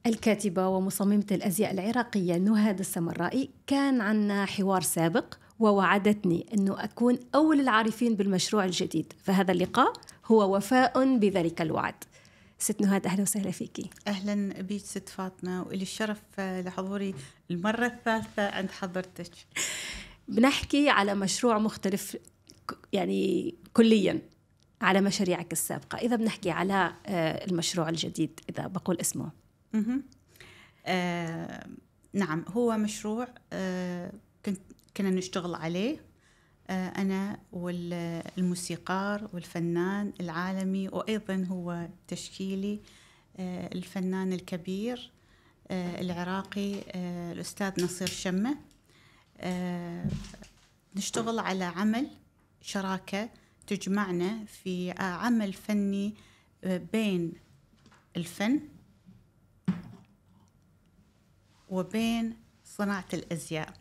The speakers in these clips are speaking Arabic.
الكاتبة ومصممة الأزياء العراقية نهاد السمرائي. كان عنا حوار سابق ووعدتني أنه أكون أول العارفين بالمشروع الجديد، فهذا اللقاء هو وفاء بذلك الوعد. ست نهاد، أهلا وسهلا فيكي. أهلا بيك ست فاطمة، وإلي الشرف لحضوري المرة الثالثة عند حضرتك. بنحكي على مشروع مختلف يعني كليا على مشاريعك السابقة. إذا بنحكي على المشروع الجديد، إذا بقول اسمه. نعم، هو مشروع كنا نشتغل عليه أنا والموسيقار والفنان العالمي، وأيضا هو تشكيلي الفنان الكبير العراقي الأستاذ نصير شمة. نشتغل على عمل شراكة تجمعنا في عمل فني بين الفن وبين صناعة الأزياء.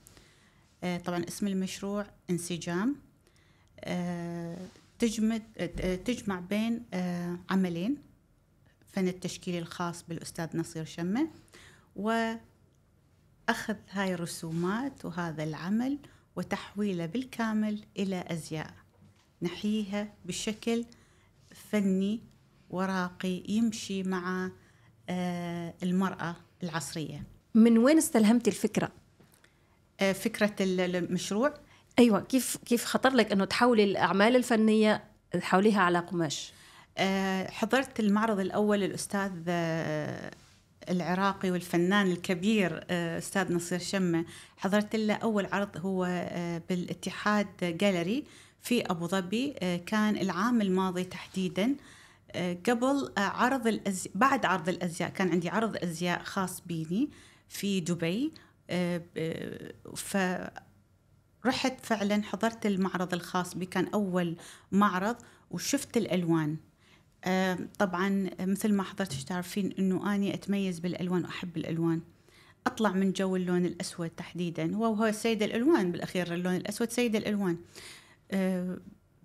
طبعا اسم المشروع انسجام، تجمع بين عملين: فن التشكيلي الخاص بالأستاذ نصير شمة، وأخذ هاي الرسومات وهذا العمل وتحويله بالكامل إلى أزياء نحييها بشكل فني وراقي يمشي مع المرأة العصرية. من وين استلهمتي الفكرة؟ فكرة المشروع؟ أيوة، كيف خطر لك أنه تحولي الأعمال الفنية تحوليها على قماش؟ حضرت المعرض الأول للأستاذ العراقي والفنان الكبير أستاذ نصير شمة. حضرت له أول عرض هو بالاتحاد جاليري في أبو ظبي، كان العام الماضي تحديداً، قبل عرض بعد عرض الأزياء كان عندي عرض أزياء خاص بيني في دبي. فرحت فعلا حضرت المعرض الخاص بي، كان أول معرض، وشفت الألوان. طبعا مثل ما حضرتش تعرفين أنه أنا أتميز بالألوان وأحب الألوان، أطلع من جو اللون الأسود تحديدا، وهو سيد الألوان بالأخير، اللون الأسود سيد الألوان.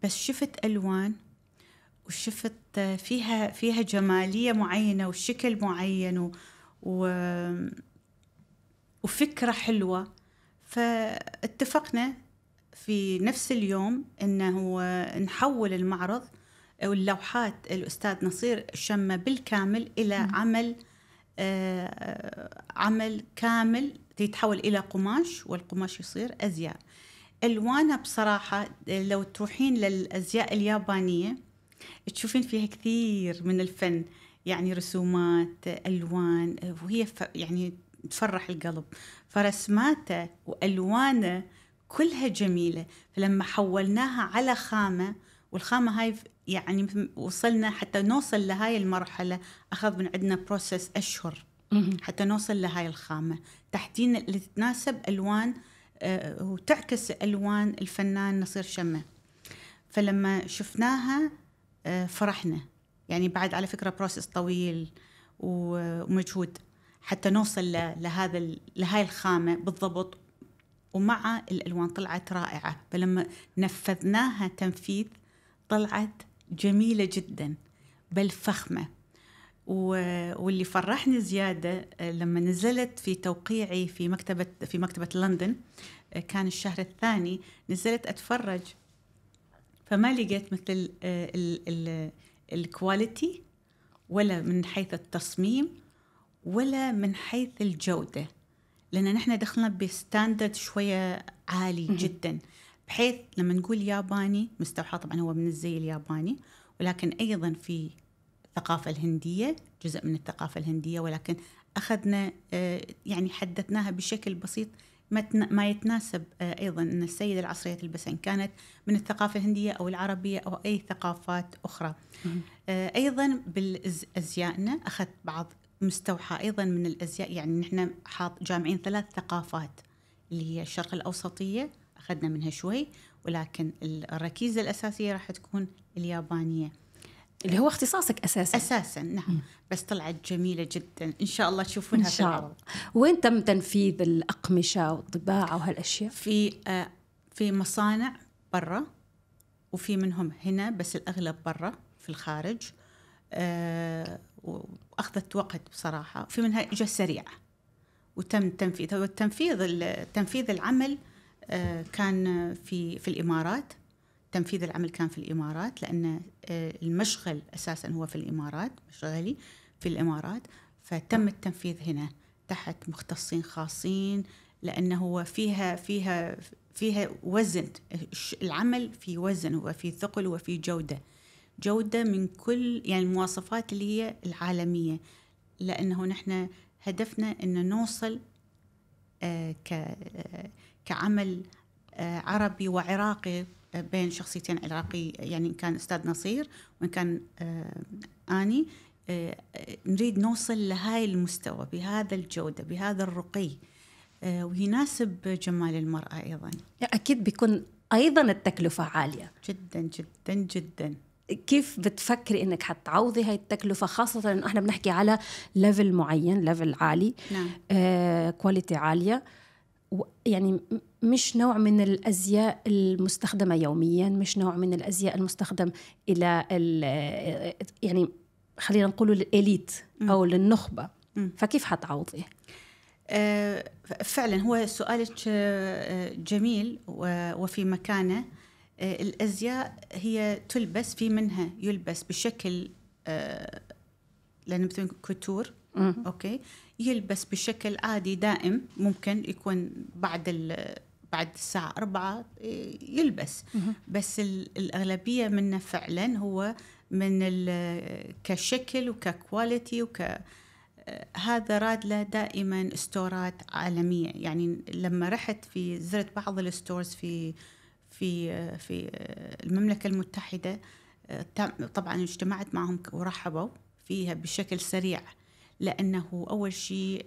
بس شفت ألوان وشفت فيها جمالية معينة وشكل معين وفكرة حلوة. فاتفقنا في نفس اليوم إنه نحول المعرض واللوحات الأستاذ نصير شمة بالكامل إلى عمل كامل يتحول إلى قماش، والقماش يصير أزياء. ألوانها بصراحة لو تروحين للأزياء اليابانية تشوفين فيها كثير من الفن، يعني رسومات، ألوان، وهي يعني تفرح القلب. فرسماته وألوانه كلها جميلة. فلما حولناها على خامة، والخامة هاي يعني وصلنا حتى نوصل لهاي المرحلة، أخذ من عندنا بروسس أشهر حتى نوصل لهاي الخامة تحديدا اللي تتناسب ألوان وتعكس ألوان الفنان نصير شمة. فلما شفناها فرحنا، يعني بعد على فكرة بروسس طويل ومجهود حتى نوصل لهاي الخامة بالضبط، ومع الألوان طلعت رائعة. فلما نفذناها تنفيذ طلعت جميلة جدا بل فخمة. واللي فرحني زيادة لما نزلت في توقيعي في مكتبة لندن، كان الشهر الثاني، نزلت أتفرج، فما لقيت مثل الكواليتي، ولا من حيث التصميم ولا من حيث الجودة، لأن نحن دخلنا بستاندرد شوية عالي جدا، بحيث لما نقول ياباني مستوحى طبعا هو من الزي الياباني، ولكن أيضا في الثقافة الهندية، جزء من الثقافة الهندية، ولكن أخذنا يعني حدثناها بشكل بسيط ما يتناسب أيضا أن السيدة العصرية تلبس، إن كانت من الثقافة الهندية أو العربية أو أي ثقافات أخرى. أيضا بالأزيائنا أخذت بعض مستوحى أيضا من الأزياء، يعني نحن جامعين 3 ثقافات، اللي هي الشرق الأوسطية أخذنا منها شوي، ولكن الركيزة الأساسية راح تكون اليابانية اللي هو اختصاصك أساساً. نعم. بس طلعت جميلة جدا، إن شاء الله تشوفونها في العرض. وين تم تنفيذ الأقمشة والطباعة وهالأشياء؟ في مصانع برا، وفي منهم هنا، بس الأغلب برا في الخارج. وأخذت وقت بصراحة، في منها إجا سريع وتم تنفيذها. تنفيذ العمل كان في الإمارات. تنفيذ العمل كان في الإمارات، لأن المشغل أساساً هو في الإمارات، مشغلي في الإمارات، فتم التنفيذ هنا تحت مختصين خاصين، لأنه هو فيها وزن. العمل في وزن وفي ثقل وفي جودة من كل يعني المواصفات اللي هي العالمية، لأنه نحن هدفنا أن نوصل كعمل عربي وعراقي بين شخصيتين عراقي، يعني كان أستاذ نصير وإن كان آني، نريد نوصل لهاي المستوى بهذا الجودة بهذا الرقي، ويناسب جمال المرأة أيضا. أكيد بيكون أيضا التكلفة عالية جدا جدا جدا. كيف بتفكري إنك حتعوضي هاي التكلفة، خاصة إنه إحنا بنحكي على ليفل معين، ليفل عالي، نعم. كواليتي عالية، يعني مش نوع من الأزياء المستخدمة يوميا، مش نوع من الأزياء المستخدم إلى يعني خلينا نقول الإليت أو للنخبة. فكيف حتعوضي؟ فعلا هو سؤالك جميل وفي مكانه. الأزياء هي تلبس، في منها يلبس بشكل لأنه مثل كوتور، أوكي، يلبس بشكل عادي دائم، ممكن يكون بعد الساعة 4 يلبس، بس الأغلبية منه فعلا هو من كشكل وككواليتي هذا راد له دائما استورات عالمية. يعني لما رحت زرت بعض الستورز في المملكة المتحدة، طبعا اجتمعت معهم ورحبوا فيها بشكل سريع، لأنه أول شيء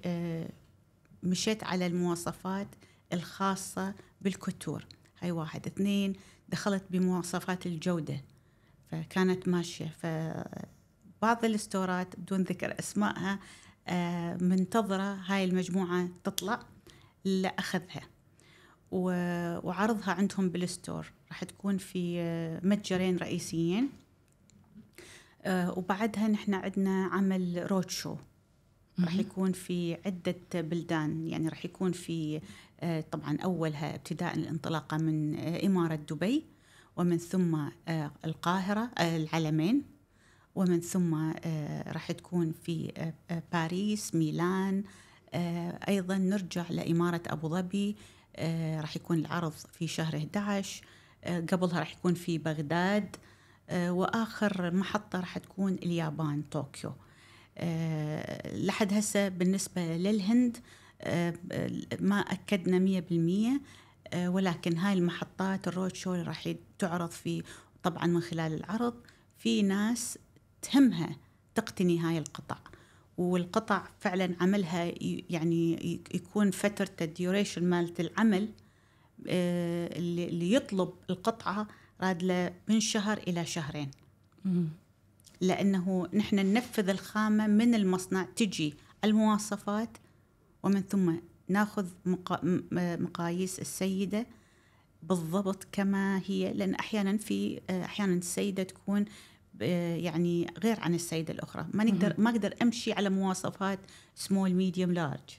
مشيت على المواصفات الخاصة بالكوتور، هاي 1. 2 دخلت بمواصفات الجودة، فكانت ماشية. فبعض الاستورات بدون ذكر أسمائها منتظرة هاي المجموعة تطلع لأخذها وعرضها عندهم بالستور. راح تكون في متجرين رئيسيين، وبعدها نحن عندنا عمل رود شو راح يكون في عدة بلدان. يعني راح يكون في طبعا أولها ابتداء الانطلاقة من إمارة دبي، ومن ثم القاهرة العلمين، ومن ثم راح تكون في باريس، ميلان، أيضا نرجع لإمارة أبو ظبي، راح يكون العرض في شهر 11. قبلها راح يكون في بغداد، وآخر محطة راح تكون اليابان، طوكيو. لحد هسه بالنسبة للهند ما أكدنا 100%، ولكن هاي المحطات الرود شو راح تعرض فيه. طبعا من خلال العرض في ناس تهمها تقتني هاي القطع، والقطع فعلا عملها يعني يكون فترة الديوريشن مالت العمل اللي يطلب القطعة راد له من شهر إلى شهرين، لأنه نحن ننفذ الخامة من المصنع، تجي المواصفات، ومن ثم ناخذ مقاييس السيدة بالضبط كما هي، لأن أحيانا السيدة تكون يعني غير عن السيدة الأخرى. ما أقدر أمشي على مواصفات small medium large،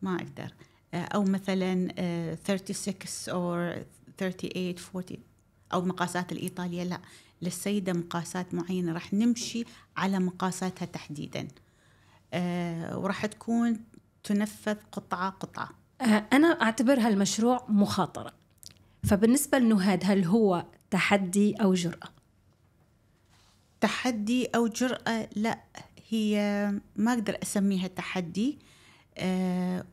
ما أقدر، أو مثلا 36 أو 38 40 أو مقاسات الإيطالية، لا، للسيدة مقاسات معينة راح نمشي على مقاساتها تحديدا، وراح تكون تنفذ قطعة. أنا أعتبرها المشروع مخاطرة، فبالنسبة لنهاد هل هو تحدي أو جرأة؟ تحدي أو جرأة؟ لا، هي ما أقدر أسميها تحدي،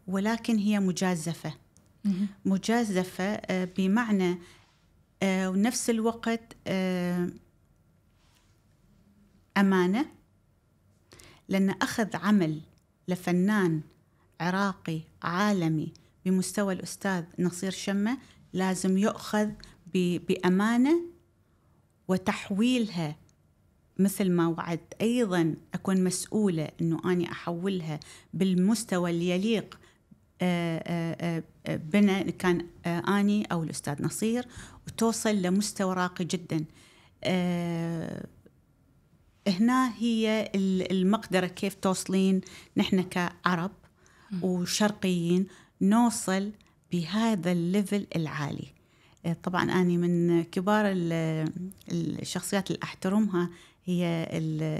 ولكن هي مجازفة. مجازفة بمعنى ونفس الوقت أمانة، لأن أخذ عمل لفنان عراقي عالمي بمستوى الأستاذ نصير شمة لازم يؤخذ بأمانة، وتحويلها مثل ما وعد أيضا أكون مسؤولة أنه أني أحولها بالمستوى اللي يليق بنا، كان أني أو الأستاذ نصير، وتوصل لمستوى راقي جدا. هنا هي المقدرة كيف توصلين نحن كعرب وشرقيين نوصل بهذا الليفل العالي. طبعا أنا من كبار الشخصيات اللي أحترمها هي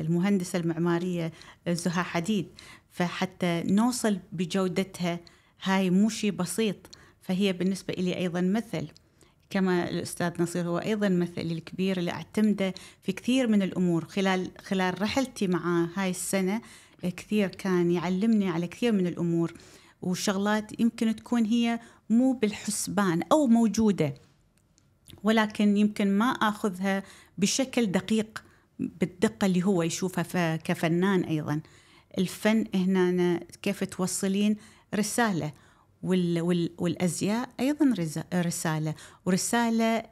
المهندسة المعمارية زها حديد، فحتى نوصل بجودتها هاي مو شيء بسيط. فهي بالنسبة إلي أيضا مثل، كما الأستاذ نصير هو أيضا مثلي الكبير اللي أعتمده في كثير من الأمور. خلال رحلتي مع هاي السنة كثير كان يعلمني على كثير من الأمور وشغلات يمكن تكون هي مو بالحسبان أو موجودة، ولكن يمكن ما أخذها بشكل دقيق بالدقة اللي هو يشوفها كفنان. أيضا الفن هنا كيف توصلين رسالة، والأزياء أيضا رسالة، ورسالة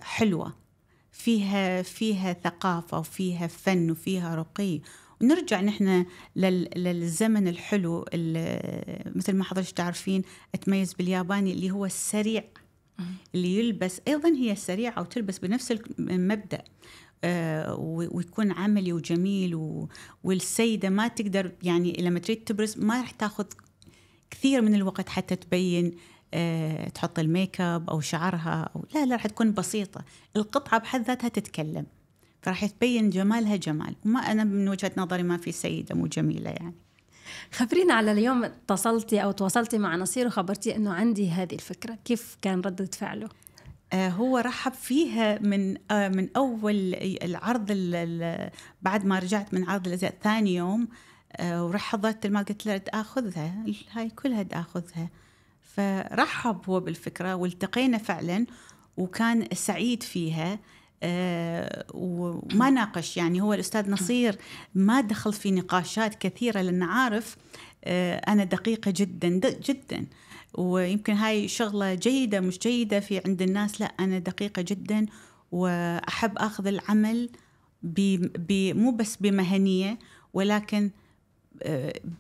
حلوة فيها ثقافة وفيها فن وفيها رقي. ونرجع نحن للزمن الحلو مثل ما حضرتك تعرفين أتميز بالياباني اللي هو السريع، اللي يلبس أيضا هي سريعة وتلبس بنفس المبدأ، ويكون عملي وجميل، والسيدة ما تقدر يعني لما تريد تبرز ما رح تاخذ كثير من الوقت حتى تبين تحط الميك اب أو شعرها لا رح تكون بسيطة. القطعة بحد ذاتها تتكلم، فرح تبين جمالها جمال. وما أنا من وجهة نظري ما في سيدة مو جميلة يعني. خبرينا على اليوم اتصلتي أو تواصلتي مع نصير وخبرتي أنه عندي هذه الفكرة، كيف كان ردة فعله؟ هو رحب فيها من أول العرض، بعد ما رجعت من عرض الأزياء ثاني يوم، ورح حضرت المال قلت له أخذها هاي كلها أخذها. فرحب هو بالفكرة والتقينا فعلا وكان سعيد فيها. وما ناقش، يعني هو الأستاذ نصير ما دخل في نقاشات كثيرة لأن عارف أنا دقيقة جدا جدا، ويمكن هاي شغلة جيدة مش جيدة في عند الناس. لا أنا دقيقة جدا وأحب أخذ العمل مو بس بمهنية ولكن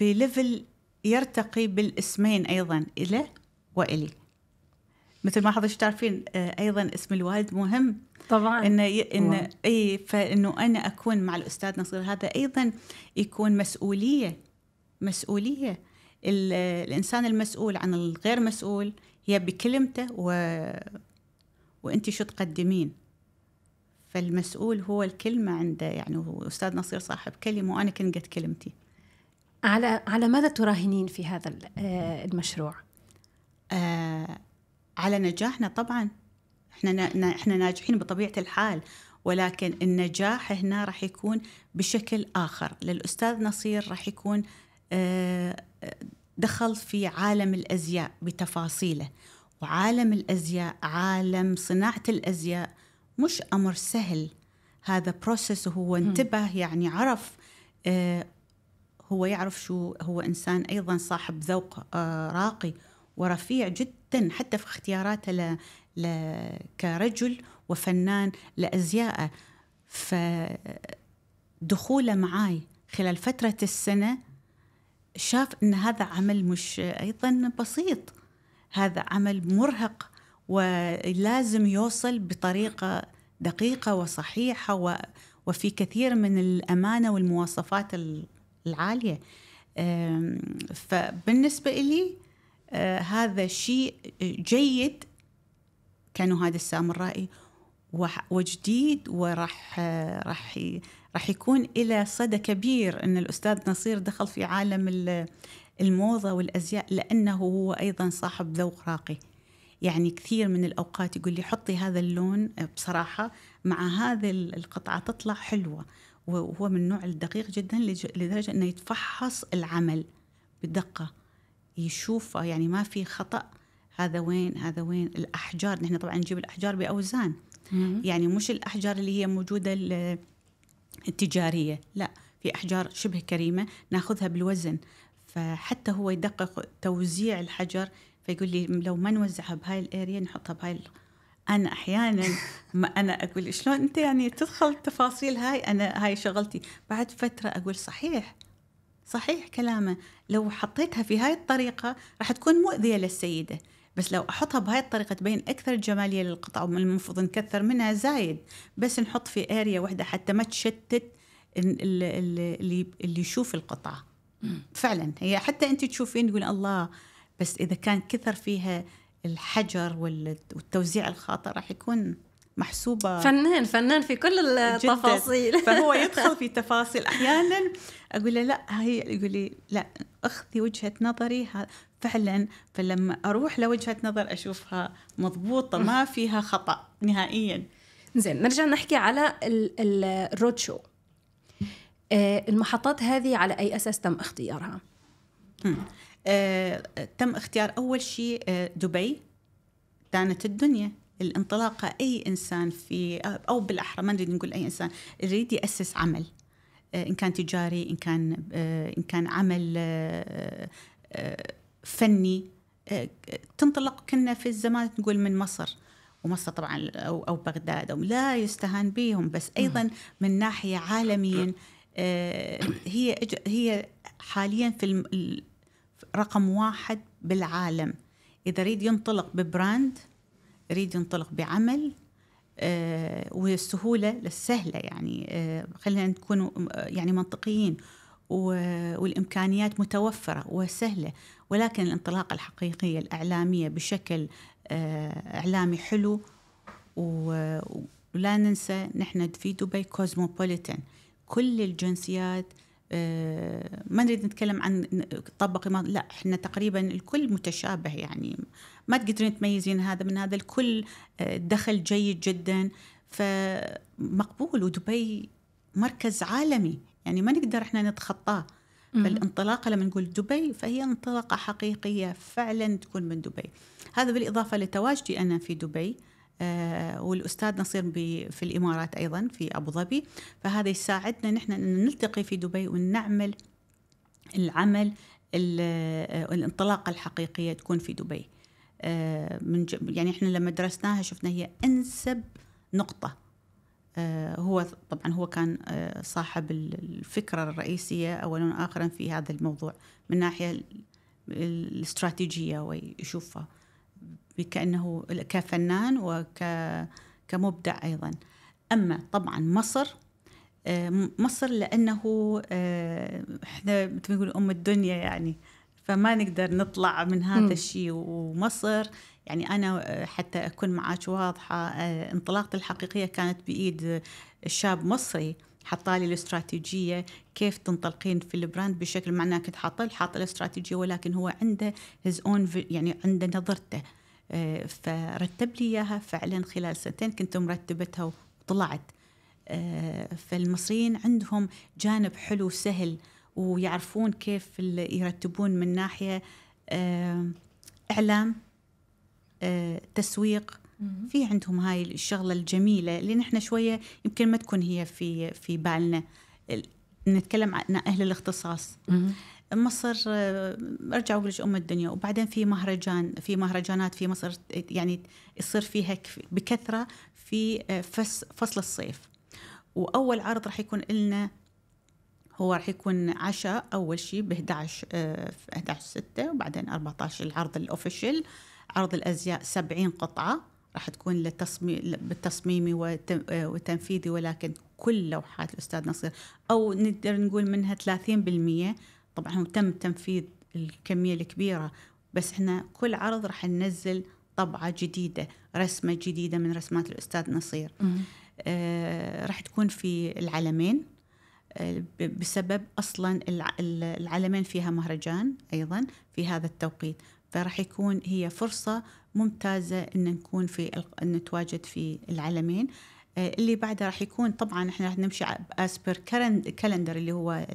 بليفل يرتقي بالاسمين أيضا إله وإلي. مثل ما حضرتك تعرفين أيضا اسم الوالد مهم طبعا، فإنه أنا أكون مع الأستاذ نصير هذا أيضا يكون مسؤولية. الإنسان المسؤول عن الغير مسؤول هي بكلمته وأنت شو تقدمين. فالمسؤول هو الكلمة عنده، يعني هو أستاذ نصير صاحب كلمة وأنا كنت قد كلمتي. على ماذا تراهنين في هذا المشروع؟ على نجاحنا طبعا. احنا ناجحين بطبيعة الحال، ولكن النجاح هنا راح يكون بشكل آخر. للأستاذ نصير راح يكون دخل في عالم الأزياء بتفاصيله، وعالم الأزياء عالم صناعة الأزياء مش أمر سهل. هذا بروسيس، وهو انتبه يعني عرف هو يعرف شو هو إنسان أيضا صاحب ذوق راقي ورفيع جدا حتى في اختياراته كرجل وفنان لأزياءه. فدخوله معاي خلال فترة السنة شاف أن هذا عمل مش أيضا بسيط، هذا عمل مرهق ولازم يوصل بطريقة دقيقة وصحيحة وفي كثير من الأمانة والمواصفات العالية. فبالنسبة إلي هذا شيء جيد كانوا هذا السامرائي وجديد، راح يكون إلى صدى كبير أن الأستاذ نصير دخل في عالم الموضة والأزياء، لأنه هو أيضا صاحب ذوق راقي. يعني كثير من الأوقات يقول لي حطي هذا اللون بصراحة مع هذه القطعة تطلع حلوة، وهو من النوع الدقيق جدا لدرجة أنه يتفحص العمل بدقة، يشوفه يعني ما في خطأ. هذا وين الأحجار، نحن طبعا نجيب الأحجار بأوزان، يعني مش الأحجار اللي هي موجودة التجارية، لا، في أحجار شبه كريمة ناخذها بالوزن. فحتى هو يدقق توزيع الحجر، فيقول لي لو ما نوزعها بهاي الاريا نحطها بهاي أنا أحيانا ما أنا أقول شلون أنت يعني تدخل تفاصيل أنا هاي شغلتي. بعد فترة أقول صحيح كلامه، لو حطيتها في هاي الطريقة راح تكون مؤذية للسيدة، بس لو أحطها بهاي الطريقة تبين أكثر جمالية للقطعة، ومن المفروض نكثر منها زايد، بس نحط في اريا واحدة حتى ما تشتت اللي يشوف القطعة فعلا. هي حتى أنت تشوفين تقول الله، بس إذا كان كثر فيها الحجر والتوزيع الخاطئ راح يكون محسوبة. فنان في كل التفاصيل. فهو يدخل في تفاصيل. أحيانا أقول له لا، هي يقول لي لا أخذي وجهة نظري فعلا. فلما أروح لوجهة نظر أشوفها مضبوطة ما فيها خطأ نهائيا. زين، نرجع نحكي على الرود شو. المحطات هذه على أي أساس تم اختيارها؟ تم اختيار أول شيء دبي كانت الدنيا الانطلاقة. أي إنسان في، أو بالأحرى ما نريد نقول أي إنسان يريد يأسس عمل، إن كان تجاري، إن كان عمل فني، تنطلق كنا في الزمان نقول من مصر. ومصر طبعا أو بغداد، أو لا يستهان بهم، بس أيضا من ناحية عالميا هي حاليا في رقم 1 بالعالم. إذا يريد ينطلق ببراند، يريد ينطلق بعمل، والسهولة للسهلة يعني، خلينا نكون يعني منطقيين، والإمكانيات متوفرة وسهلة. ولكن الانطلاقة الحقيقية الإعلامية بشكل إعلامي حلو. ولا ننسى نحن في دبي كوزموبوليتان، كل الجنسيات. ما نريد نتكلم عن طبقي، لا احنا تقريبا الكل متشابه يعني، ما تقدرين تميزين هذا من هذا، الكل دخل جيد جدا، فمقبول. ودبي مركز عالمي يعني ما نقدر احنا نتخطاه. فالانطلاقة لما نقول دبي فهي انطلاقة حقيقية فعلا تكون من دبي. هذا بالإضافة لتواجدي أنا في دبي، والأستاذ نصير في الإمارات أيضا في أبو ظبي، فهذا يساعدنا نحن أن نلتقي في دبي ونعمل العمل. الانطلاقة الحقيقية تكون في دبي. يعني إحنا لما درسناها شفنا هي أنسب نقطة. هو طبعا هو كان صاحب الفكرة الرئيسية أولا وآخرا في هذا الموضوع من ناحية الاستراتيجية، ويشوفها كأنه كفنان وكمبدع أيضا. أما طبعا مصر لأنه إحنا بنقول أم الدنيا يعني، فما نقدر نطلع من هذا الشيء. ومصر يعني أنا حتى أكون معاك واضحة، انطلاقتي الحقيقية كانت بإيد الشاب مصري حطالي الاستراتيجية كيف تنطلقين في البراند بشكل، معناه كنت حاطة الاستراتيجية، ولكن هو عنده his own يعني عنده نظرته. فرتب لي إياها فعلا خلال 2 كنت مرتبتها وطلعت. فالمصريين عندهم جانب حلو سهل، ويعرفون كيف يرتبون من ناحية إعلام، تسويق. في عندهم هاي الشغلة الجميلة اللي نحن شوية يمكن ما تكون هي في بالنا. نتكلم عن أهل الاختصاص. مصر أرجع أقول لك أم الدنيا. وبعدين في مهرجانات في مصر يعني يصير فيها بكثرة في فصل الصيف. وأول عرض راح يكون لنا هو راح يكون عشاء أول شيء ب11/6، وبعدين 14 العرض الأوفيشال، عرض الأزياء 70 قطعة راح تكون بالتصميمي وتنفيذي، ولكن كل لوحات الأستاذ نصير، أو نقدر نقول منها 30%. طبعا هو تم تنفيذ الكمية الكبيرة، بس احنا كل عرض راح ننزل طبعة جديدة، رسمة جديدة من رسمات الأستاذ نصير. راح تكون في العلمين، بسبب أصلا العلمين فيها مهرجان أيضا في هذا التوقيت، فراح يكون هي فرصة ممتازة أن نكون أن نتواجد في العلمين. اللي بعده راح يكون طبعا احنا راح نمشي أسبر كالندر اللي هو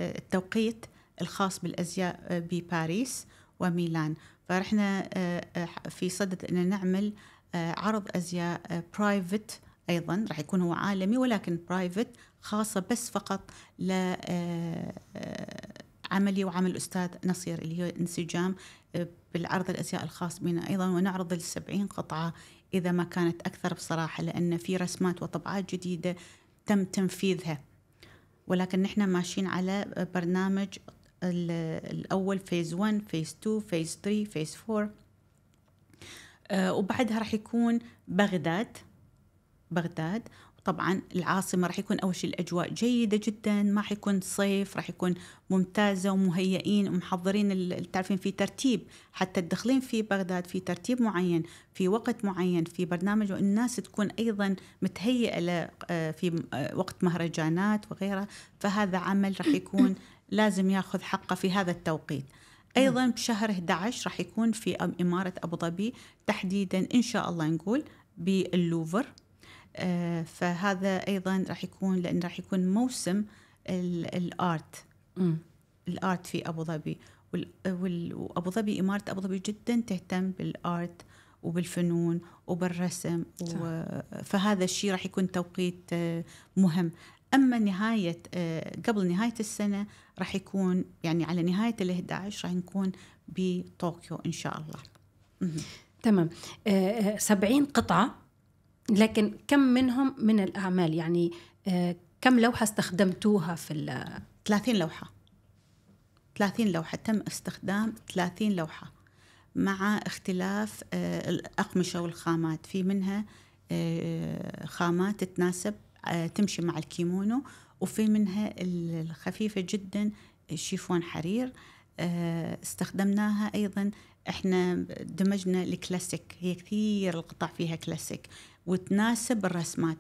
التوقيت الخاص بالأزياء بباريس وميلان. فرحنا في صدد أن نعمل عرض أزياء برايفت أيضا، راح يكون هو عالمي ولكن برايفت، خاصة بس فقط لعملي وعمل الأستاذ نصير، اللي هو انسجام بالعرض الأزياء الخاص بنا أيضا. ونعرض 70 قطعة إذا ما كانت أكثر بصراحة، لأن في رسمات وطبعات جديدة تم تنفيذها، ولكن نحن ماشيين على برنامج الأول فيز 1، فيز 2، فيز 3، فيز 4. وبعدها راح يكون بغداد. طبعا العاصمة راح يكون أول شيء الأجواء جيدة جدا، ما راح يكون صيف، راح يكون ممتازة ومهيئين ومحضرين. تعرفين في ترتيب، حتى الدخلين في بغداد في ترتيب معين، في وقت معين، في برنامج، والناس تكون أيضا متهيئة في وقت مهرجانات وغيرها. فهذا عمل راح يكون لازم ياخذ حقه في هذا التوقيت. أيضا بشهر 11 راح يكون في إمارة أبو ظبي، تحديدا إن شاء الله نقول باللوفر. فهذا أيضا راح يكون، لأن راح يكون موسم الآرت الآرت في أبو ظبي. وأبو ظبي، إمارة أبو ظبي جدا تهتم بالآرت وبالفنون وبالرسم فهذا الشيء راح يكون توقيت مهم. أما قبل نهاية السنة راح يكون يعني على نهاية 11 راح نكون بطوكيو إن شاء الله. تمام. 70 قطعة، لكن كم منهم من الأعمال؟ يعني كم لوحة استخدمتوها في 30 لوحة. 30 لوحة تم استخدام 30 لوحة مع اختلاف الأقمشة والخامات. في منها خامات تتناسب تمشي مع الكيمونو، وفي منها الخفيفة جدا شيفون حرير. استخدمناها أيضا، احنا دمجنا الكلاسيك، هي كثير القطع فيها كلاسيك وتناسب الرسمات،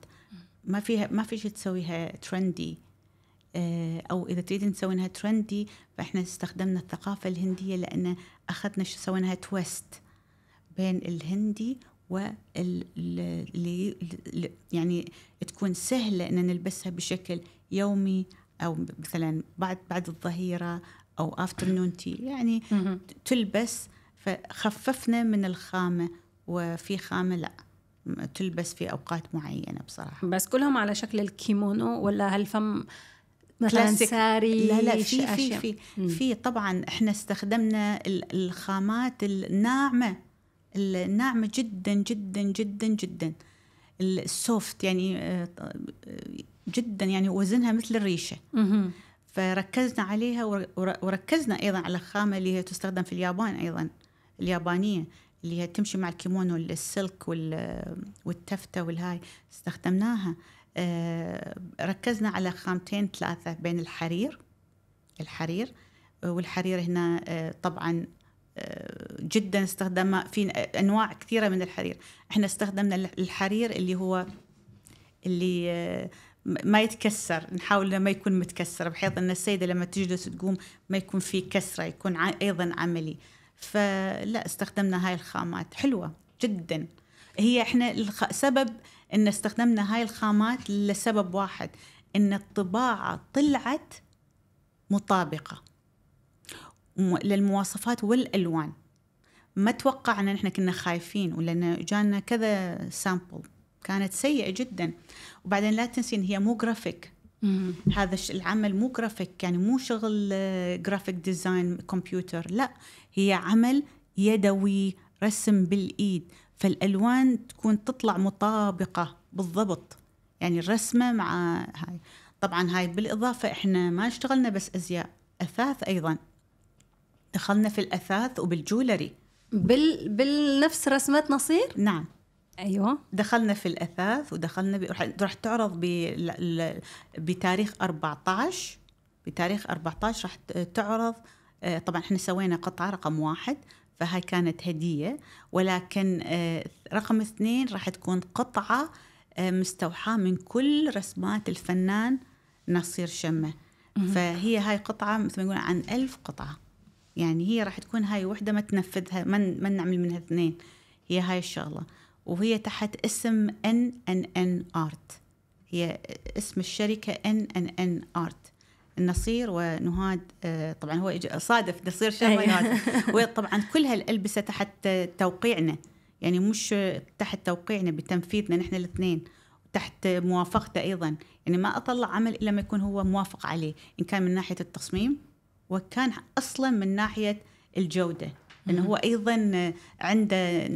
ما في شيء تسويها ترندي، أو إذا تريدين تسوينها ترندي فإحنا استخدمنا الثقافة الهندية، لأن أخذنا سويناها تويست بين الهندي يعني تكون سهلة إن نلبسها بشكل يومي، أو مثلا بعد الظهيرة أو afternoon tea، يعني تلبس. فخففنا من الخامة، وفي خامة لا تلبس في أوقات معينة بصراحة. بس كلهم على شكل الكيمونو ولا هالفم مثلا ساري؟ لا في طبعا احنا استخدمنا الخامات الناعمة جدا جدا جدا جدا، السوفت يعني جدا، يعني وزنها مثل الريشة. فركزنا عليها، وركزنا أيضا على الخامة اللي هي تستخدم في اليابان أيضا، اليابانية اللي هي تمشي مع الكيمونو، السلك والتفتة والهاي استخدمناها. ركزنا على 2-3 بين الحرير والحرير هنا طبعا جدا استخدمنا في أنواع كثيرة من الحرير. احنا استخدمنا الحرير اللي ما يتكسر، نحاول ما يكون متكسر، بحيث أن السيدة لما تجلس تقوم ما يكون فيه كسرة، يكون أيضا عملي. فلا استخدمنا هاي الخامات حلوة جدا. هي احنا سبب ان استخدمنا هاي الخامات لسبب واحد، ان الطباعة طلعت مطابقة للمواصفات والألوان. ما توقعنا، نحن كنا خايفين، ولأن جانا كذا سامبل كانت سيئة جدا. وبعدين لا تنسين هي مو جرافيك، هذا العمل مو جرافيك، يعني مو شغل جرافيك ديزاين كمبيوتر، لا هي عمل يدوي، رسم بالإيد. فالألوان تطلع مطابقة بالضبط، يعني الرسمة مع هاي. طبعا هاي بالإضافة إحنا ما اشتغلنا بس أزياء، أثاث أيضا، دخلنا في الأثاث وبالجولري بالنفس رسمات نصير. نعم أيوة، دخلنا في الأثاث، ودخلنا راح تعرض بتاريخ 14. بتاريخ 14 راح تعرض. طبعا احنا سوينا قطعة رقم 1، فهاي كانت هدية، ولكن رقم 2 راح تكون قطعة مستوحاة من كل رسمات الفنان نصير شمة. فهي هاي قطعة مثل ما يقولون عن 1000 قطعة، يعني هي راح تكون هاي وحدة ما تنفذها، ما نعمل منها 2، هي هاي الشغلة. وهي تحت اسم NNN Art، هي اسم الشركة NNN Art، النصير ونهاد. طبعا هو صادف نصير شمة نهاد. وطبعا كل هالألبسة تحت توقيعنا، يعني مش تحت توقيعنا بتنفيذنا نحن الاثنين، تحت موافقته أيضا. يعني ما أطلع عمل إلا ما يكون هو موافق عليه، إن كان من ناحية التصميم وكان أصلا من ناحية الجودة، إنه هو أيضا عنده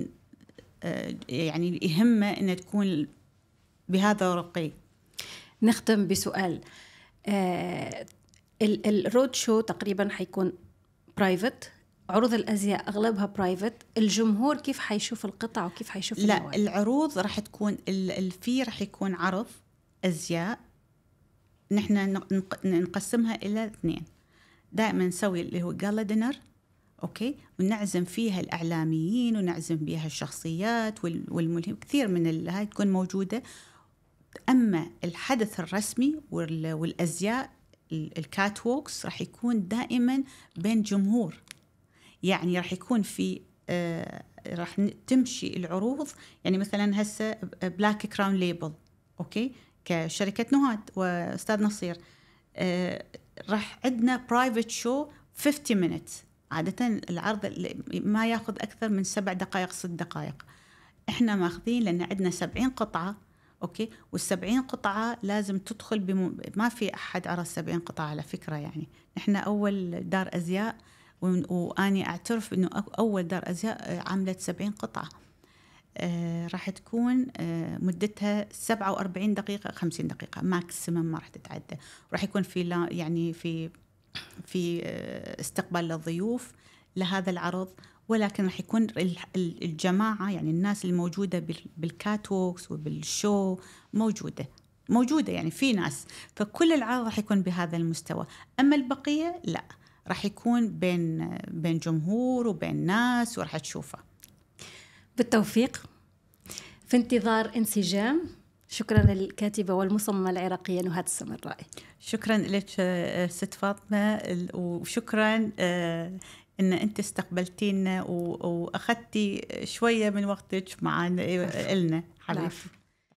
يعني يهمه إنه تكون بهذا الرقي. نختم بسؤال. الرود شو تقريبا حيكون برايفت، عروض الأزياء أغلبها برايفت، الجمهور كيف حيشوف القطع وكيف حيشوف لا العروض راح تكون الفي راح يكون عرض أزياء نحن نقسمها إلى 2. دائما نسوي اللي هو جالا دينر، أوكي، ونعزم فيها الإعلاميين ونعزم فيها الشخصيات والملهم، كثير من هاي تكون موجودة. أما الحدث الرسمي والأزياء الكات ووكس راح يكون دائما بين جمهور، يعني راح يكون في راح تمشي العروض. يعني مثلا هسه بلاك كراون ليبل، أوكي، كشركة نهاد وأستاذ نصير، راح عندنا برايفت شو 50 minutes. عادة العرض ما ياخذ أكثر من 7 دقائق 6 دقائق. إحنا ماخذين لأن عندنا 70 قطعة، أوكي، وال70 قطعة لازم تدخل ما في أحد عرض 70 قطعة على فكرة. يعني إحنا أول دار أزياء، وأني أعترف إنه أول دار أزياء عملت 70 قطعة. راح تكون مدتها 47 دقيقة 50 دقيقة ماكسيمم، ما راح تتعدى. راح يكون في يعني في استقبال للضيوف لهذا العرض، ولكن راح يكون الجماعة، يعني الناس الموجودة بالكات ووكس وبالشو موجودة يعني في ناس، فكل العرض راح يكون بهذا المستوى. أما البقية لا، راح يكون بين جمهور وبين ناس، وراح تشوفه. بالتوفيق، في انتظار انسجام. شكرا للكاتبة والمصممة العراقية نهاد السمرائي. شكرا لك ست فاطمة، وشكرا إن أنت استقبلتينا وأخذتي شوية من وقتك معنا إلنا حبيبي.